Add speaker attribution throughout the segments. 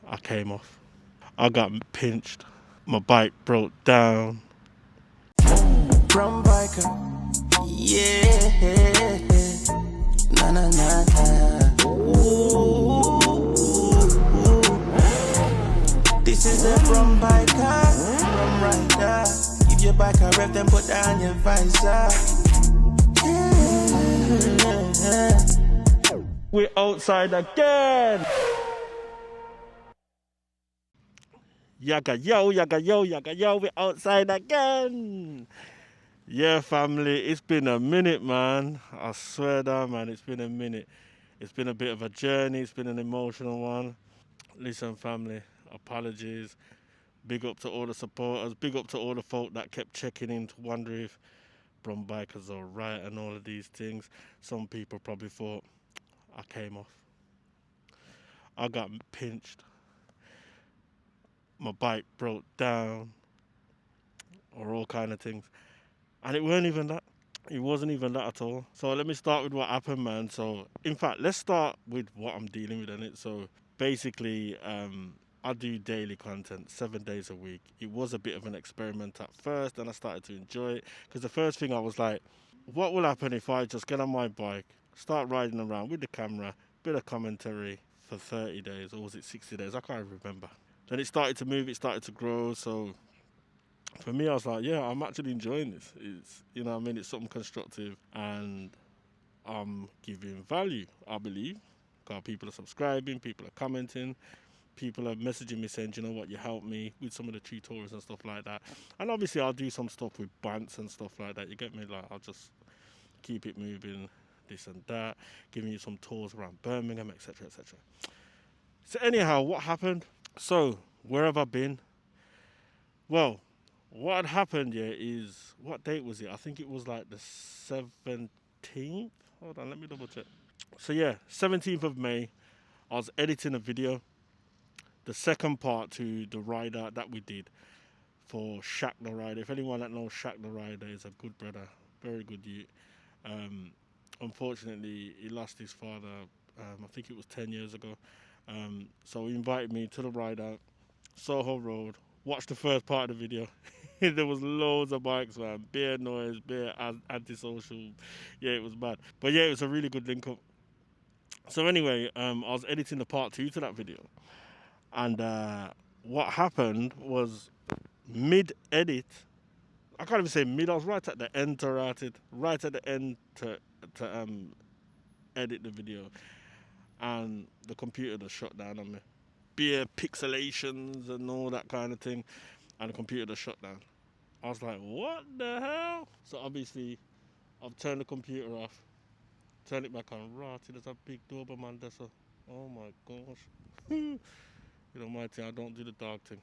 Speaker 1: I came off. I got pinched. My bike broke down.
Speaker 2: Brum Biker, yeah, na na na na. Ooh, this is the Brum Biker, Brum Rider. Give your bike a rev, then put down your visor. Yeah.
Speaker 1: We're outside again. Yaga yo, yaga yo, yaga yo. We're outside again. Yeah, family, it's been a minute, man. I swear down, man, it's been a minute. It's been a bit of a journey. It's been an emotional one. Listen, family, apologies. Big up to all the supporters. Big up to all the folk that kept checking in to wonder if Brum Bikers are right and all of these things. Some people probably thought I came off. I got pinched. My bike broke down, or all kind of things. And it weren't even that. It wasn't even that at all. So let me start with what happened, man. So in fact, let's start with what I'm dealing with in it. So basically, I do daily content 7 days a week. It was a bit of an experiment at first, and I started to enjoy it because the first thing I was like, what will happen if I just get on my bike, start riding around with the camera, bit of commentary for 30 days, or was it 60 days? I can't remember. Then it started to move, it started to grow. So for me, I was like, yeah, I'm actually enjoying this. It's, you know what I mean? It's something constructive and I'm giving value, I believe. Because people are subscribing, people are commenting, people are messaging me saying, you know what, you helped me with some of the tutorials and stuff like that. And obviously, I'll do some stuff with bants and stuff like that. You get me? Like, I'll just keep it moving, this and that, giving you some tours around Birmingham, etc., etc. So, anyhow, what happened? So, where have I been? Well, what had happened, yeah, is what date was it? I think it was like the 17th. Hold on, let me double check. So, yeah, 17th of May, I was editing a video, the second part to the rider that we did for Shaq the Rider. If anyone that knows Shaq the Rider is a good brother, very good youth. Um, Unfortunately, he lost his father, I think it was 10 years ago. So he invited me to the ride out, Soho Road, watched the first part of the video. There was loads of bikes, man. Bare noise, bare antisocial. Yeah, it was bad. But yeah, it was a really good link up. So anyway, I was editing the part two to that video. And what happened was mid-edit, I can't even say mid, I was right at the end to write it. Right at the end to edit the video. And the computer just shut down on me. Bare pixelations and all that kind of thing. And the computer just shut down. I was like, what the hell? So obviously, I've turned the computer off, turned it back on. Right, there's a big Doberman there. So, oh my gosh. You know, my thing, I don't do the dog thing.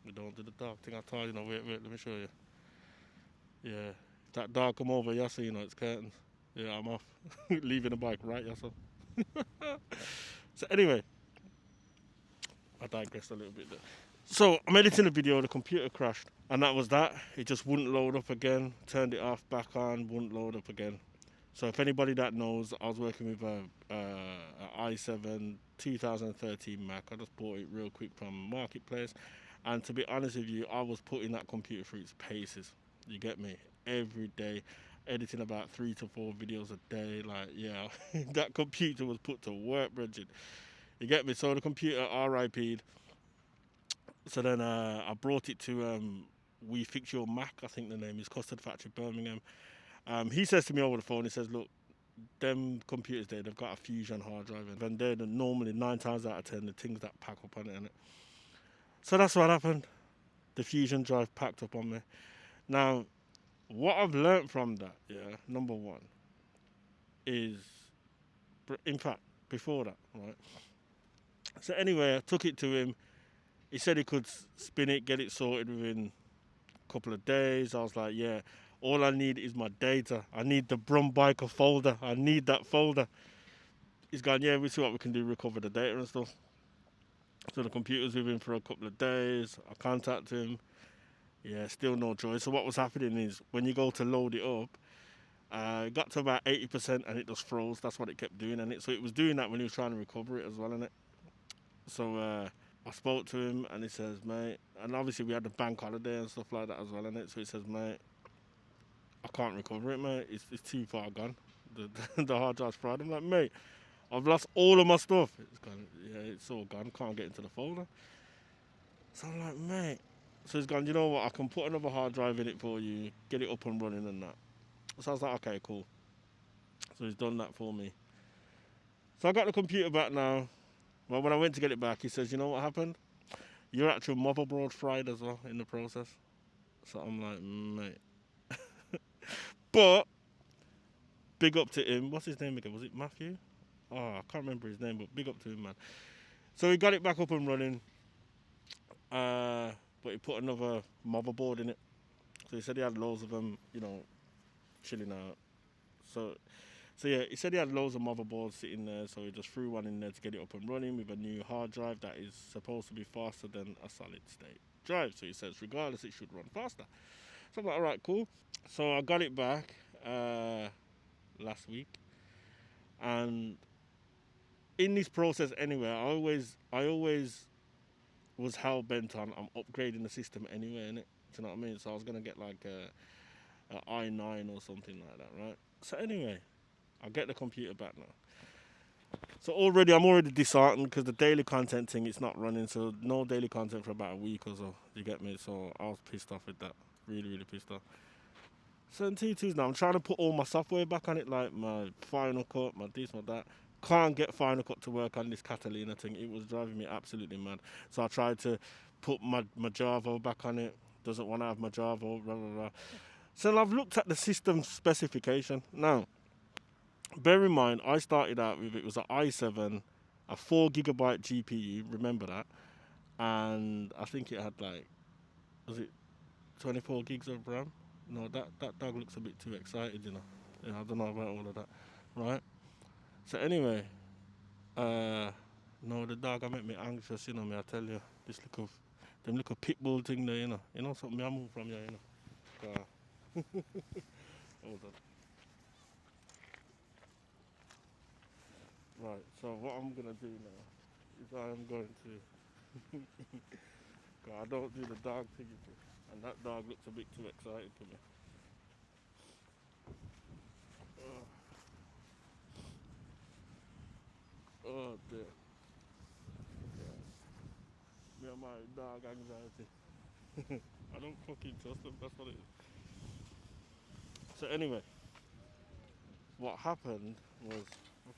Speaker 1: We don't do the dog thing. I told you, wait, let me show you. Yeah, if that dog come over, yeah, so you know, it's curtains. Yeah, I'm off. Leaving the bike, right, yeah, so. So anyway, I digressed a little bit there. So I'm editing the video, the computer crashed, and that was that. It just wouldn't load up again. Turned it off, back on, wouldn't load up again. So if anybody that knows, I was working with a i7 2013 Mac. I just bought it real quick from Marketplace, and to be honest with you, I was putting that computer through its paces. You get me? Every day, editing about 3 to 4 videos a day. Like, yeah, that computer was put to work, Bridget. You get me? So the computer RIP'd. So then I brought it to We Fix Your Mac, I think the name is, Custard Factory, Birmingham. He says to me over the phone, he says, look, them computers there, they've got a Fusion hard drive, and they're normally 9 times out of 10 the things that pack up on it. Innit? So that's what happened. The Fusion drive packed up on me. Now, what I've learnt from that, yeah, number one, is, in fact, before that, right? So anyway, I took it to him. He said he could spin it, get it sorted within a couple of days. I was like, yeah, all I need is my data. I need the Brum Biker folder. I need that folder. He's gone, yeah, we see what we can do, recover the data and stuff. So the computer's with him for a couple of days. I contacted him. Yeah, still no joy. So what was happening is when you go to load it up, it got to about 80% and it just froze. That's what it kept doing. So it was doing that when he was trying to recover it as well, innit? So I spoke to him and he says, mate, and obviously we had the bank holiday and stuff like that as well, innit? So he says, mate, I can't recover it, mate. It's too far gone. The hard drive's fried. I'm like, mate, I've lost all of my stuff. It's gone. Yeah, it's all gone. Can't get into the folder. So I'm like, mate. So he's gone, you know what? I can put another hard drive in it for you, get it up and running and that. So I was like, okay, cool. So he's done that for me. So I got the computer back now. Well, when I went to get it back, he says, you know what happened? Your actual motherboard fried as well in the process. So I'm like, mate. But big up to him. What's his name again? Was it Matthew? Oh, I can't remember his name, but big up to him, man. So he got it back up and running. But he put another motherboard in it. So he said he had loads of them, chilling out. So, so yeah, he said he had loads of motherboards sitting there. So he just threw one in there to get it up and running with a new hard drive that is supposed to be faster than a solid state drive. So he says, regardless, it should run faster. So I'm like, all right, cool. So I got it back last week, and in this process, anyway, I always was hell bent on I'm upgrading the system anyway, innit? Do you know what I mean? So I was gonna get like a i9 or something like that, right? So anyway, I'll get the computer back now. So I'm already disheartened because the daily content thing it's not running. So no daily content for about a week or so. You get me? So I was pissed off with that. Really, really pissed off. So in T2s now, I'm trying to put all my software back on it, like my Final Cut, my this, my that. Can't get Final Cut to work on this Catalina thing. It was driving me absolutely mad. So I tried to put my Java back on it. Doesn't want to have my Java, blah, blah, blah. So I've looked at the system specification. Now, bear in mind, I started out with it was an i7, a 4 GB GPU, remember that? And I think it had like, was it 24 gigs of RAM? No, that dog looks a bit too excited, you know. Yeah, I don't know about all of that, right? So anyway, no, the dog I make me anxious, you know. Me, I tell you, them little pit bull thing there, you know something I move from you, you know. Hold on. Right. So what I'm gonna do now is I am going to. 'Cause I don't do the dog thing, and that dog looks a bit too excited for me. Oh, oh dear. Me and my dog anxiety. I don't fucking trust them. That's what it is. So anyway, what happened was,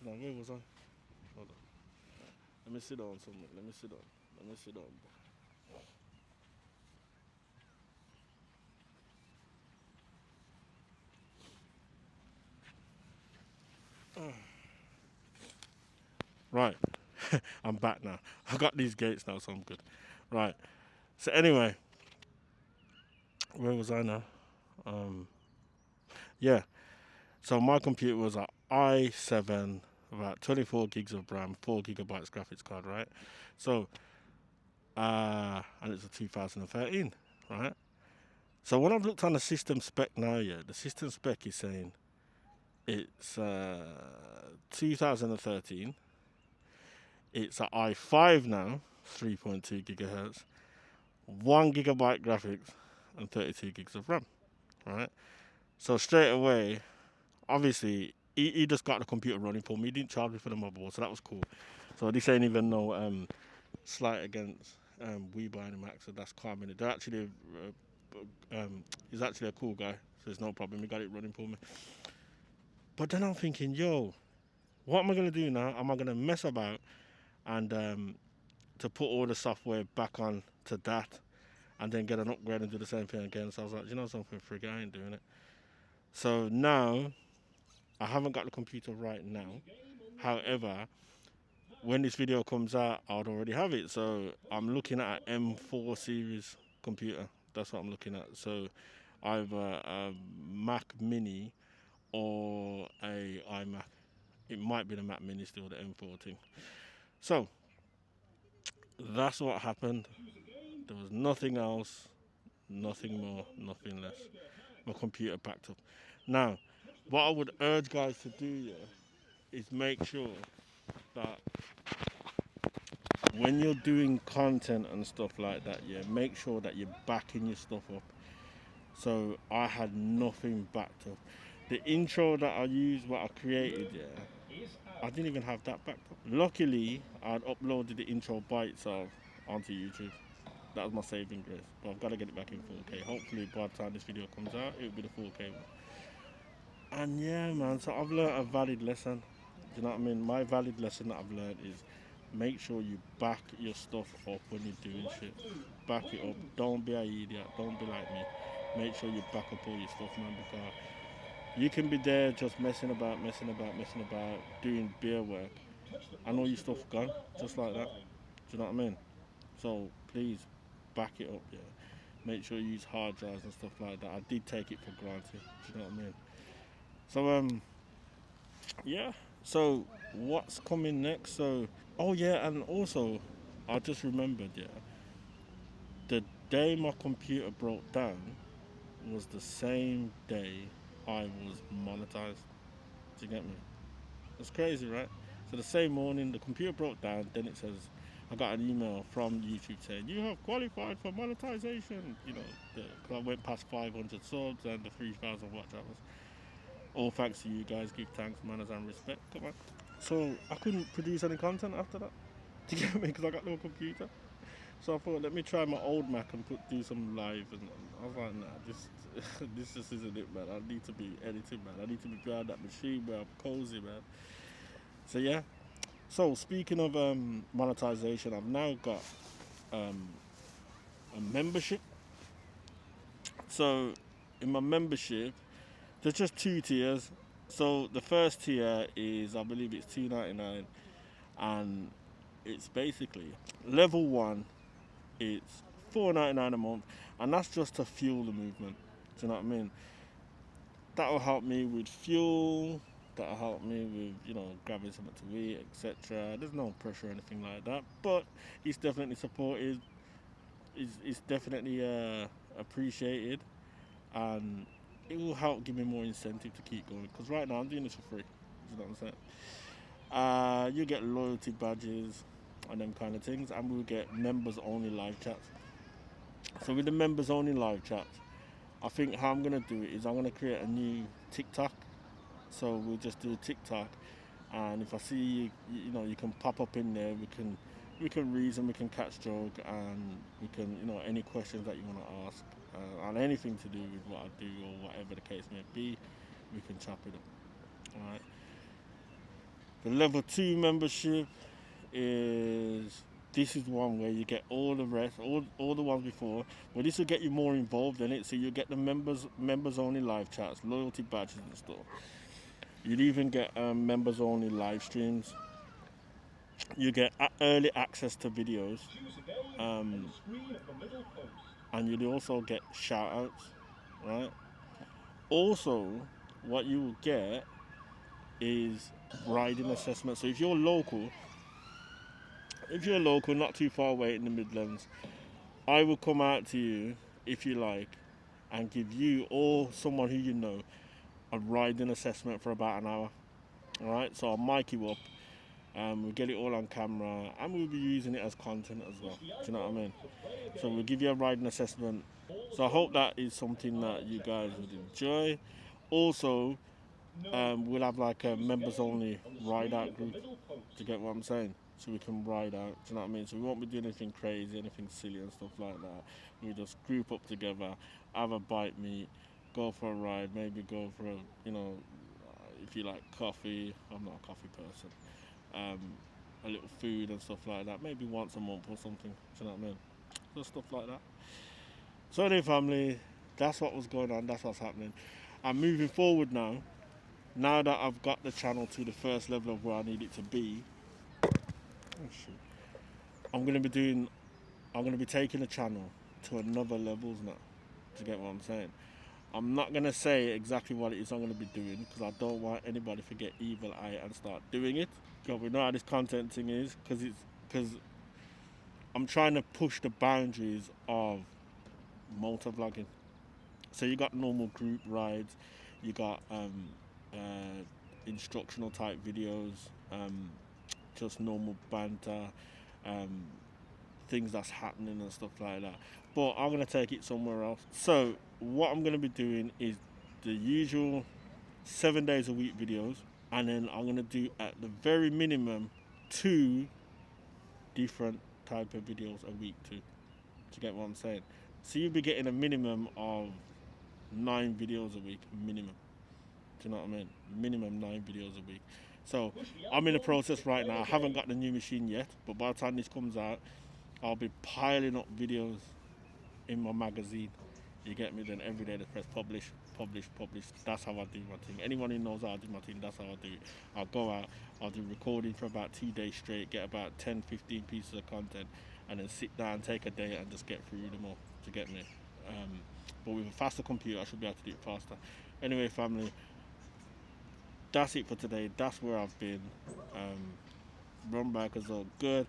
Speaker 1: where was I? Hold on. Let me sit down somewhere. Let me sit down. Let me sit down. Right. I'm back now. I got these gates now, so I'm good. Right. So anyway, where was I now? Yeah. So my computer was an i7, about 24 gigs of RAM, 4 GB graphics card, right? So, and it's a 2013, right? So when I've looked on the system spec now, yeah, the system spec is saying it's 2013. It's an i5 now, 3.2 gigahertz, 1 GB graphics, and 32 gigs of RAM, right? So straight away, obviously, he just got the computer running for me. He didn't charge me for the motherboard, so that was cool. So this ain't even no slight against we buying the Mac, so that's calm in it. They're actually, he's actually a cool guy, so there's no problem. He got it running for me. But then I'm thinking, yo, what am I gonna do now? Am I gonna mess about and to put all the software back on to that, and then get an upgrade and do the same thing again? So I was like, you know something, frig, I ain't doing it. So now I haven't got the computer right now. However, when this video comes out, I'd already have it. So I'm looking at an M4 series computer. That's what I'm looking at. So either a Mac Mini or a iMac. It might be the Mac Mini still, the M4 thing. So that's what happened. There was nothing else, nothing more, nothing less. My computer packed up. Now, what I would urge guys to do, yeah, is make sure that when you're doing content and stuff like that, yeah, make sure that you're backing your stuff up. So I had nothing backed up. The intro that I used, what I created, yeah, I didn't even have that backed up. Luckily, I'd uploaded the intro by itself onto YouTube. That was my saving grace. But I've got to get it back in 4K. Hopefully, by the time this video comes out, it'll be the 4K one. And yeah, man, so I've learned a valid lesson. Do you know what I mean? My valid lesson that I've learned is make sure you back your stuff up when you're doing shit. Back it up. Don't be an idiot. Don't be like me. Make sure you back up all your stuff, man, because you can be there just messing about, doing beer work, and all your stuff gone, just like that. Do you know what I mean? So please, back it up, yeah. Make sure you use hard drives and stuff like that. I did take it for granted. Do you know what I mean? So yeah. So what's coming next? So oh yeah, and also I just remembered, yeah, the day my computer broke down was the same day I was monetized. Do you get me? It's crazy, right? So the same morning the computer broke down, then it says I got an email from YouTube saying you have qualified for monetization. You know, because I went past 500 subs and the 3,000 watch hours. All thanks to you guys. Give thanks, manners, and respect. Come on. So I couldn't produce any content after that. Do you get me? Because I got no computer. So I thought, let me try my old Mac and do some live. And I was like, nah, this just isn't it, man. I need to be editing, man. I need to be behind that machine, man. I'm cozy, man. So yeah. So speaking of monetization, I've now got um, a membership. So in my membership, there's just two tiers. So the first tier is, I believe it's $2.99, and it's basically level one. It's $4.99 a month, and that's just to fuel the movement. Do you know what I mean? That'll help me with fuel. That'll help me with grabbing something to eat, etc. There's no pressure or anything like that, but it's definitely supported. It's definitely appreciated, and it will help give me more incentive to keep going. Because right now I'm doing this for free. You know what I'm saying? You get loyalty badges and them kind of things, and we'll get members only live chats. So with the members only live chats, I think how I'm gonna do it is I'm gonna create a new TikTok. So we'll just do a TikTok, and if I see you can pop up in there. We can reason, we can catch joke, and we can any questions that you want to ask, and anything to do with what I do or whatever the case may be, we can chop it up. All right. The level two membership is this is one where you get all the rest, all the ones before, but this will get you more involved in it. So you get the members only live chats, loyalty badges and stuff. You'd even get members only live streams. You get early access to videos, um, and you'd also get shout outs, right? Also, what you will get is riding assessment. So if you're local, not too far away in the Midlands, I will come out to you if you like, and give you or someone who you know a riding assessment for about an hour. All right, so I'll mic you up. We'll get it all on camera, and we'll be using it as content as well. Do you know what I mean? So we'll give you a riding assessment. So I hope that is something that you guys would enjoy. Also, we'll have like a members only ride out group. Do you get what I'm saying? So we can ride out. Do you know what I mean? So we won't be doing anything crazy, anything silly and stuff like that. We just group up together, have a bite meet, go for a ride, maybe go for if you like coffee. I'm not a coffee person. Um, a little food and stuff like that. Maybe once a month or something. Do you know what I mean? So stuff like that. So anyway, family, that's what was going on. That's what's happening. I'm moving forward now. Now that I've got the channel to the first level of where I need it to be, oh shit, I'm gonna be doing. I'm gonna be taking the channel to another levels now. To get what I'm saying. I'm not gonna say exactly what it is I'm gonna be doing because I don't want anybody to get evil eye and start doing it. Because we know how this content thing is. Because I'm trying to push the boundaries of motovlogging. So you got normal group rides, you got instructional type videos, just normal banter, things that's happening and stuff like that. But I'm gonna take it somewhere else. So what I'm gonna be doing is the usual 7 days a week videos, and then I'm gonna do at the very minimum 2 different type of videos a week too. To get what I'm saying? So you'll be getting a minimum of 9 videos a week, minimum. Do you know what I mean? Minimum 9 videos a week. So I'm in the process right now. I haven't got the new machine yet, but by the time this comes out, I'll be piling up videos in my magazine. You get me? Then every day they press publish, publish, publish. That's how I do my thing. Anyone who knows how I do my thing, that's how I do it. I'll go out, I'll do recording for about 2 days straight, get about 10, 15 pieces of content, and then sit down, take a day, and just get through them all. To get me? But with a faster computer, I should be able to do it faster. Anyway, family, that's it for today. That's where I've been. Brum Bikers are good.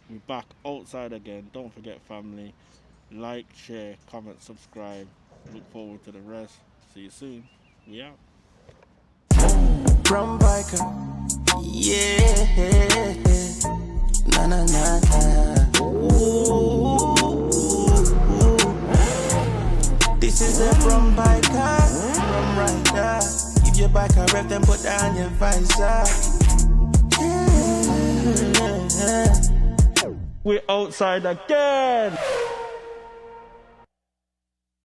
Speaker 1: We're back outside again. Don't forget, family, like, share, comment, subscribe. Look forward to the rest. See you soon. We out.
Speaker 2: Brum Biker, yeah, na na na na. Ooh. This is the Brum Biker, Brum Rider. Give your bike a rev, then put down your visor. Yeah.
Speaker 1: We're outside again.